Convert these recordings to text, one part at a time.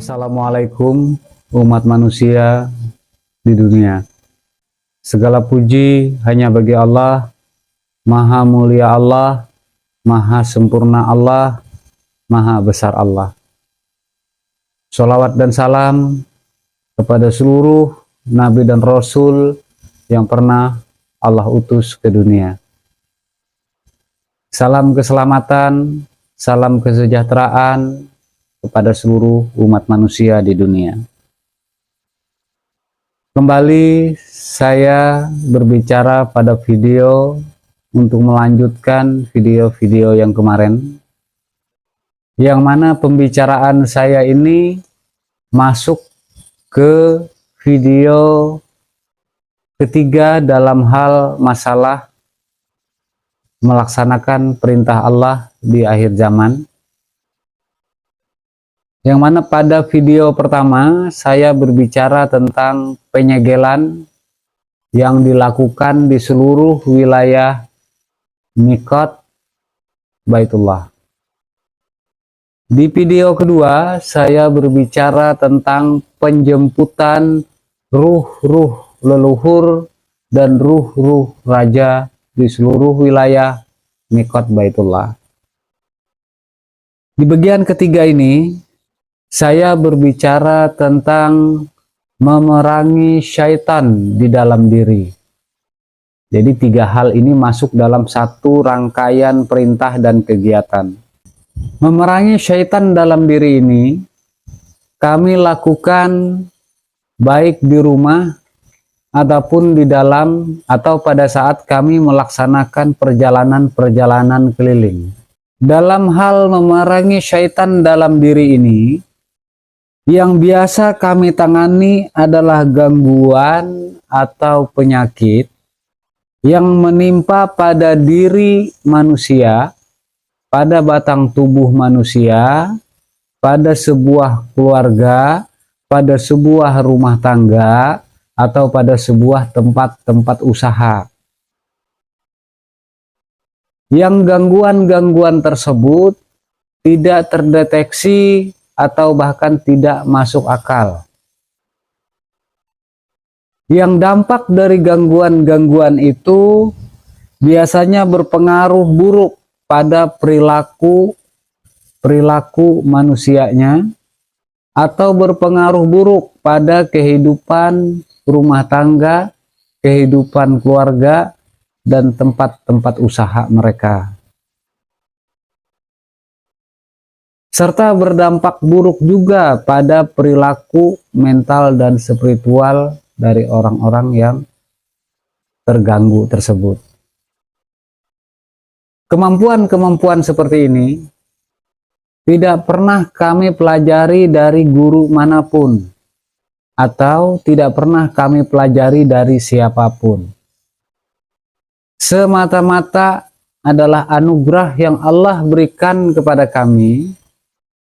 Assalamualaikum umat manusia di dunia. Segala puji hanya bagi Allah, Maha Mulia Allah, Maha Sempurna Allah, Maha Besar Allah. Sholawat dan salam kepada seluruh Nabi dan Rasul yang pernah Allah utus ke dunia. Salam keselamatan, salam kesejahteraan kepada seluruh umat manusia di dunia. Kembali saya berbicara pada video untuk melanjutkan video-video yang kemarin, yang mana pembicaraan saya ini masuk ke video ketiga dalam hal masalah melaksanakan perintah Allah di akhir zaman. Yang mana pada video pertama saya berbicara tentang penyegelan yang dilakukan di seluruh wilayah Miqat Baitullah. Di video kedua saya berbicara tentang penjemputan ruh-ruh leluhur dan ruh-ruh raja di seluruh wilayah Miqat Baitullah. Di bagian ketiga ini saya berbicara tentang memerangi syaitan di dalam diri. Jadi tiga hal ini masuk dalam satu rangkaian perintah dan kegiatan. Memerangi syaitan dalam diri ini kami lakukan baik di rumah ataupun di dalam atau pada saat kami melaksanakan perjalanan-perjalanan keliling. Dalam hal memerangi syaitan dalam diri ini, yang biasa kami tangani adalah gangguan atau penyakit yang menimpa pada diri manusia, pada batang tubuh manusia, pada sebuah keluarga, pada sebuah rumah tangga, atau pada sebuah tempat-tempat usaha. Yang gangguan-gangguan tersebut tidak terdeteksi atau bahkan tidak masuk akal. Yang dampak dari gangguan-gangguan itu biasanya berpengaruh buruk pada perilaku manusianya atau berpengaruh buruk pada kehidupan rumah tangga, kehidupan keluarga, dan tempat-tempat usaha mereka. Serta berdampak buruk juga pada perilaku mental dan spiritual dari orang-orang yang terganggu tersebut. Kemampuan-kemampuan seperti ini tidak pernah kami pelajari dari guru manapun atau tidak pernah kami pelajari dari siapapun. Semata-mata adalah anugerah yang Allah berikan kepada kami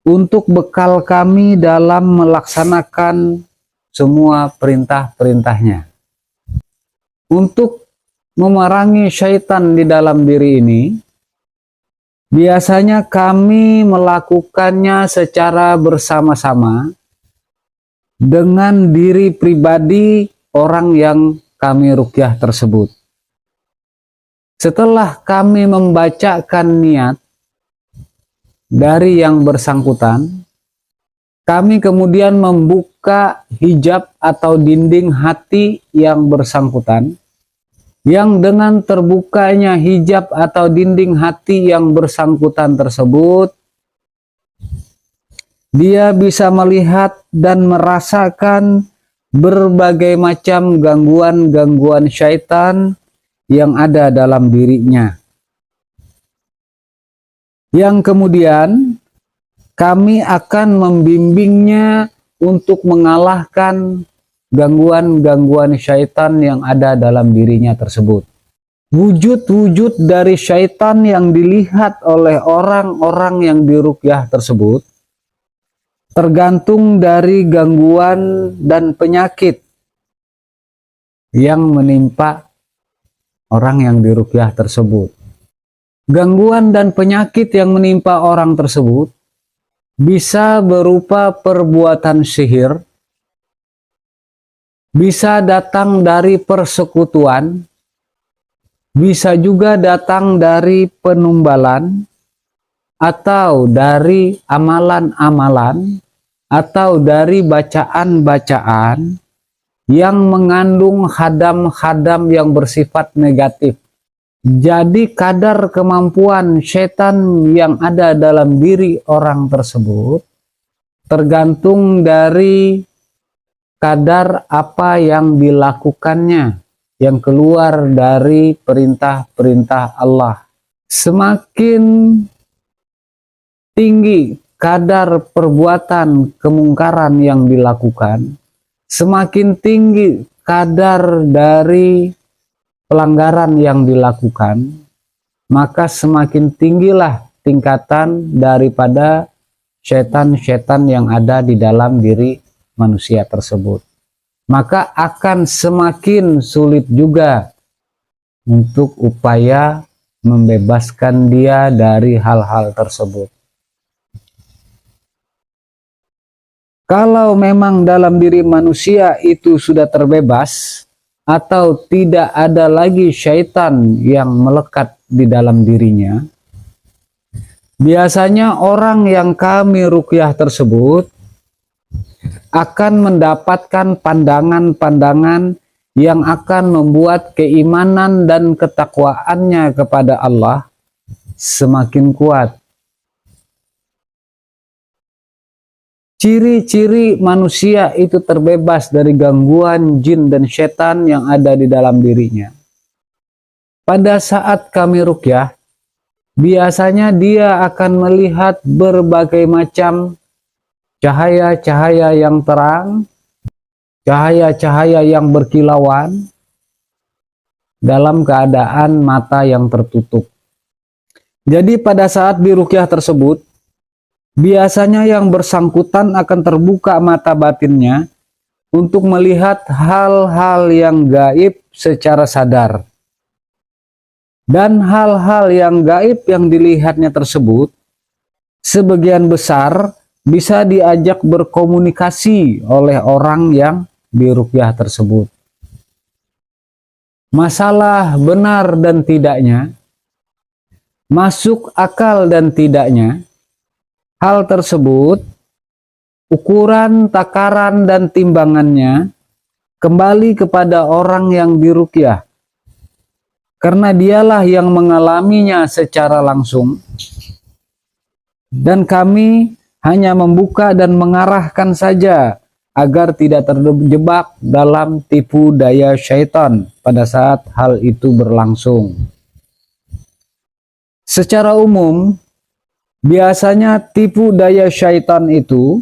untuk bekal kami dalam melaksanakan semua perintah-perintahnya. Untuk memerangi syaitan di dalam diri ini, biasanya kami melakukannya secara bersama-sama dengan diri pribadi orang yang kami ruqyah tersebut. Setelah kami membacakan niat dari yang bersangkutan, kami kemudian membuka hijab atau dinding hati yang bersangkutan, yang dengan terbukanya hijab atau dinding hati yang bersangkutan tersebut, dia bisa melihat dan merasakan berbagai macam gangguan-gangguan syaitan yang ada dalam dirinya. Yang kemudian kami akan membimbingnya untuk mengalahkan gangguan-gangguan syaitan yang ada dalam dirinya tersebut. Wujud-wujud dari syaitan yang dilihat oleh orang-orang yang diruqyah tersebut tergantung dari gangguan dan penyakit yang menimpa orang yang diruqyah tersebut. Gangguan dan penyakit yang menimpa orang tersebut bisa berupa perbuatan sihir, bisa datang dari persekutuan, bisa juga datang dari penumbalan, atau dari amalan-amalan, atau dari bacaan-bacaan yang mengandung hadam-hadam yang bersifat negatif. Jadi kadar kemampuan setan yang ada dalam diri orang tersebut tergantung dari kadar apa yang dilakukannya, yang keluar dari perintah-perintah Allah. Semakin tinggi kadar perbuatan kemungkaran yang dilakukan, semakin tinggi kadar dari pelanggaran yang dilakukan, maka semakin tinggilah tingkatan daripada setan-setan yang ada di dalam diri manusia tersebut. Maka akan semakin sulit juga untuk upaya membebaskan dia dari hal-hal tersebut. Kalau memang dalam diri manusia itu sudah terbebas, atau tidak ada lagi syaitan yang melekat di dalam dirinya, biasanya orang yang kami ruqyah tersebut akan mendapatkan pandangan-pandangan yang akan membuat keimanan dan ketakwaannya kepada Allah semakin kuat. Ciri-ciri manusia itu terbebas dari gangguan jin dan setan yang ada di dalam dirinya. Pada saat kami ruqyah, biasanya dia akan melihat berbagai macam cahaya-cahaya yang terang, cahaya-cahaya yang berkilauan, dalam keadaan mata yang tertutup. Jadi pada saat di ruqyah tersebut, biasanya yang bersangkutan akan terbuka mata batinnya untuk melihat hal-hal yang gaib secara sadar. Dan hal-hal yang gaib yang dilihatnya tersebut, sebagian besar bisa diajak berkomunikasi oleh orang yang diruqyah tersebut. Masalah benar dan tidaknya, masuk akal dan tidaknya, hal tersebut, ukuran, takaran, dan timbangannya kembali kepada orang yang diruqyah. Karena dialah yang mengalaminya secara langsung. Dan kami hanya membuka dan mengarahkan saja agar tidak terjebak dalam tipu daya syaitan pada saat hal itu berlangsung. Secara umum, biasanya tipu daya syaitan itu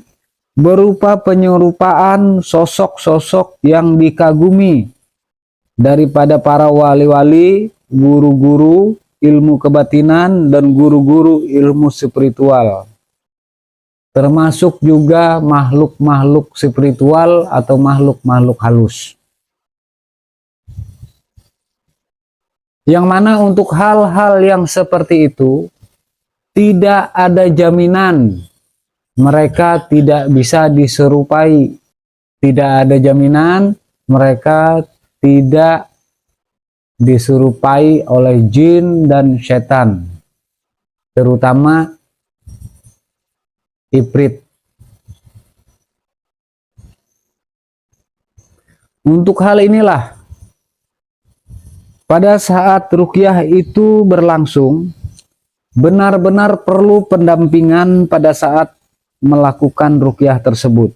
berupa penyerupaan sosok-sosok yang dikagumi daripada para wali-wali, guru-guru ilmu kebatinan, dan guru-guru ilmu spiritual. Termasuk juga makhluk-makhluk spiritual atau makhluk-makhluk halus. Yang mana untuk hal-hal yang seperti itu, tidak ada jaminan mereka tidak bisa diserupai. Tidak ada jaminan mereka tidak diserupai oleh jin dan setan, terutama ifrit. Untuk hal inilah, pada saat ruqyah itu berlangsung, benar-benar perlu pendampingan pada saat melakukan ruqyah tersebut.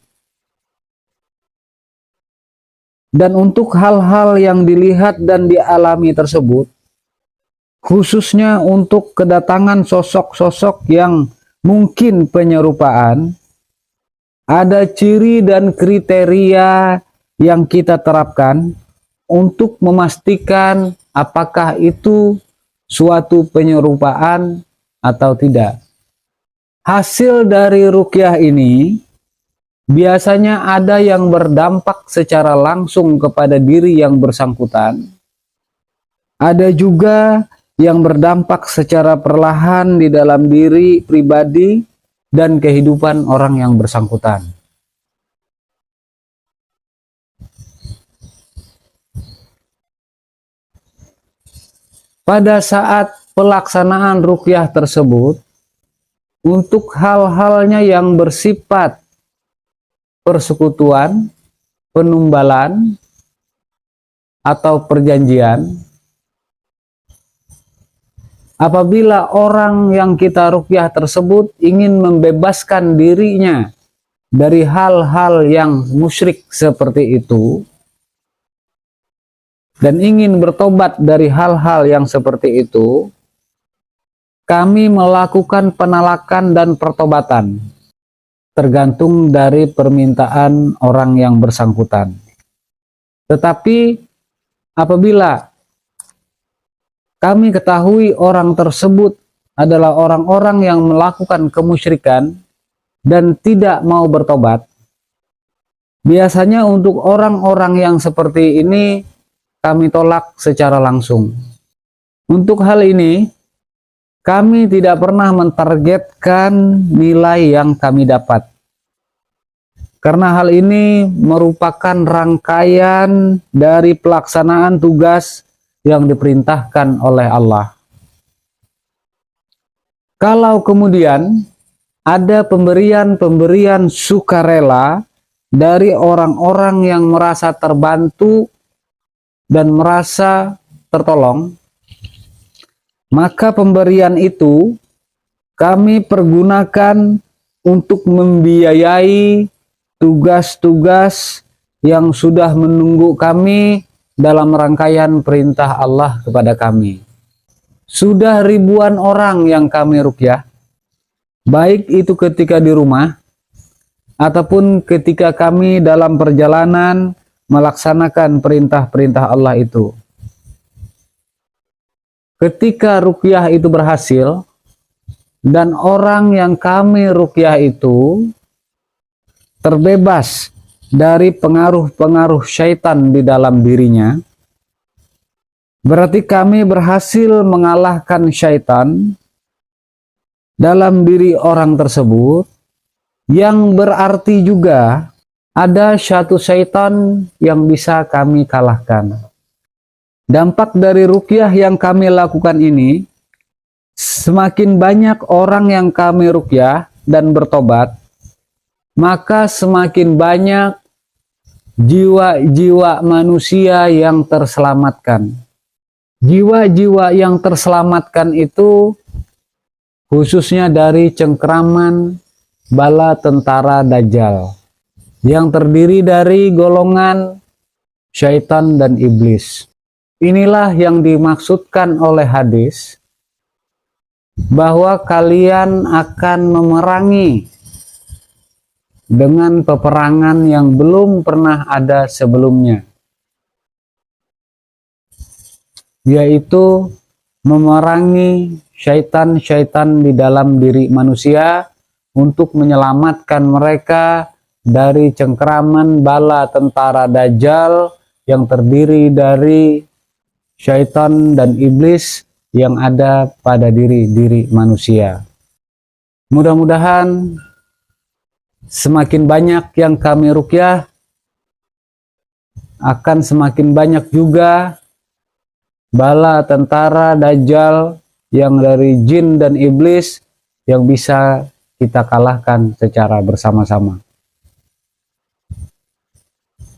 Dan untuk hal-hal yang dilihat dan dialami tersebut, khususnya untuk kedatangan sosok-sosok yang mungkin penyerupaan, ada ciri dan kriteria yang kita terapkan untuk memastikan apakah itu suatu penyerupaan atau tidak. Hasil dari ruqyah ini biasanya ada yang berdampak secara langsung kepada diri yang bersangkutan. Ada juga yang berdampak secara perlahan di dalam diri pribadi dan kehidupan orang yang bersangkutan. Pada saat pelaksanaan ruqyah tersebut, untuk hal-halnya yang bersifat persekutuan, penumbalan, atau perjanjian, apabila orang yang kita ruqyah tersebut ingin membebaskan dirinya dari hal-hal yang musyrik seperti itu, dan ingin bertobat dari hal-hal yang seperti itu, kami melakukan penalakan dan pertobatan, tergantung dari permintaan orang yang bersangkutan. Tetapi apabila kami ketahui orang tersebut adalah orang-orang yang melakukan kemusyrikan dan tidak mau bertobat, biasanya untuk orang-orang yang seperti ini kami tolak secara langsung. Untuk hal ini, kami tidak pernah mentargetkan nilai yang kami dapat. Karena hal ini merupakan rangkaian dari pelaksanaan tugas yang diperintahkan oleh Allah. Kalau kemudian ada pemberian-pemberian sukarela dari orang-orang yang merasa terbantu dan merasa tertolong, maka pemberian itu kami pergunakan untuk membiayai tugas-tugas yang sudah menunggu kami dalam rangkaian perintah Allah kepada kami. Sudah ribuan orang yang kami ruqyah, baik itu ketika di rumah ataupun ketika kami dalam perjalanan melaksanakan perintah-perintah Allah itu. Ketika ruqyah itu berhasil dan orang yang kami ruqyah itu terbebas dari pengaruh-pengaruh syaitan di dalam dirinya, berarti kami berhasil mengalahkan syaitan dalam diri orang tersebut, yang berarti juga ada satu syaitan yang bisa kami kalahkan. Dampak dari ruqyah yang kami lakukan ini, semakin banyak orang yang kami ruqyah dan bertobat, maka semakin banyak jiwa-jiwa manusia yang terselamatkan. Jiwa-jiwa yang terselamatkan itu khususnya dari cengkraman bala tentara Dajjal, yang terdiri dari golongan syaitan dan iblis. Inilah yang dimaksudkan oleh hadis, bahwa kalian akan memerangi dengan peperangan yang belum pernah ada sebelumnya, yaitu memerangi syaitan-syaitan di dalam diri manusia untuk menyelamatkan mereka dari cengkraman bala tentara Dajjal yang terdiri dari syaitan dan iblis yang ada pada diri manusia. Mudah-mudahan semakin banyak yang kami ruqyah, akan semakin banyak juga bala tentara Dajjal yang dari jin dan iblis yang bisa kita kalahkan secara bersama-sama.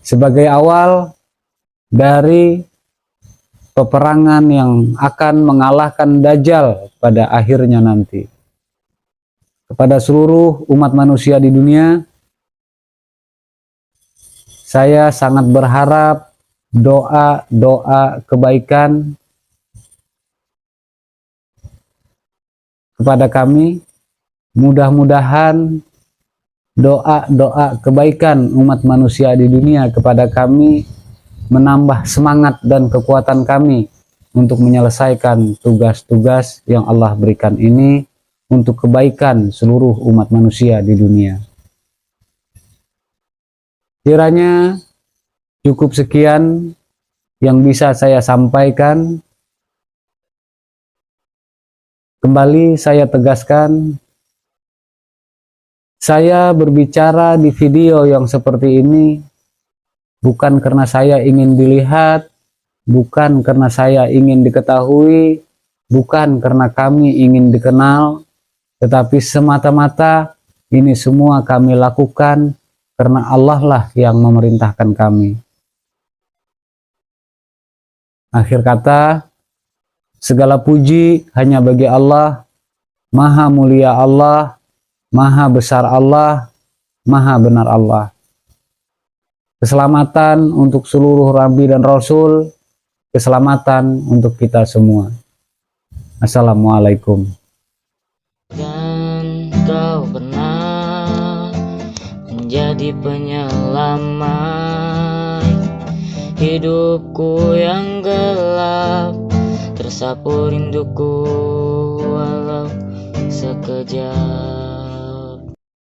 Sebagai awal dari peperangan yang akan mengalahkan Dajjal pada akhirnya nanti. Kepada seluruh umat manusia di dunia, saya sangat berharap doa-doa kebaikan kepada kami. Mudah-mudahan doa-doa kebaikan umat manusia di dunia kepada kami menambah semangat dan kekuatan kami untuk menyelesaikan tugas-tugas yang Allah berikan ini untuk kebaikan seluruh umat manusia di dunia. Kiranya cukup sekian yang bisa saya sampaikan. Kembali saya tegaskan, Saya berbicara di video yang seperti ini bukan karena saya ingin dilihat, bukan karena saya ingin diketahui, bukan karena kami ingin dikenal, tetapi semata-mata ini semua kami lakukan karena Allah lah yang memerintahkan kami. Akhir kata, segala puji hanya bagi Allah, Maha Mulia Allah, Maha Besar Allah, Maha Benar Allah. Keselamatan untuk seluruh Nabi dan Rasul, keselamatan untuk kita semua. Assalamualaikum. Dan kau pernah menjadi penyelamat hidupku yang gelap, tersapu rinduku walau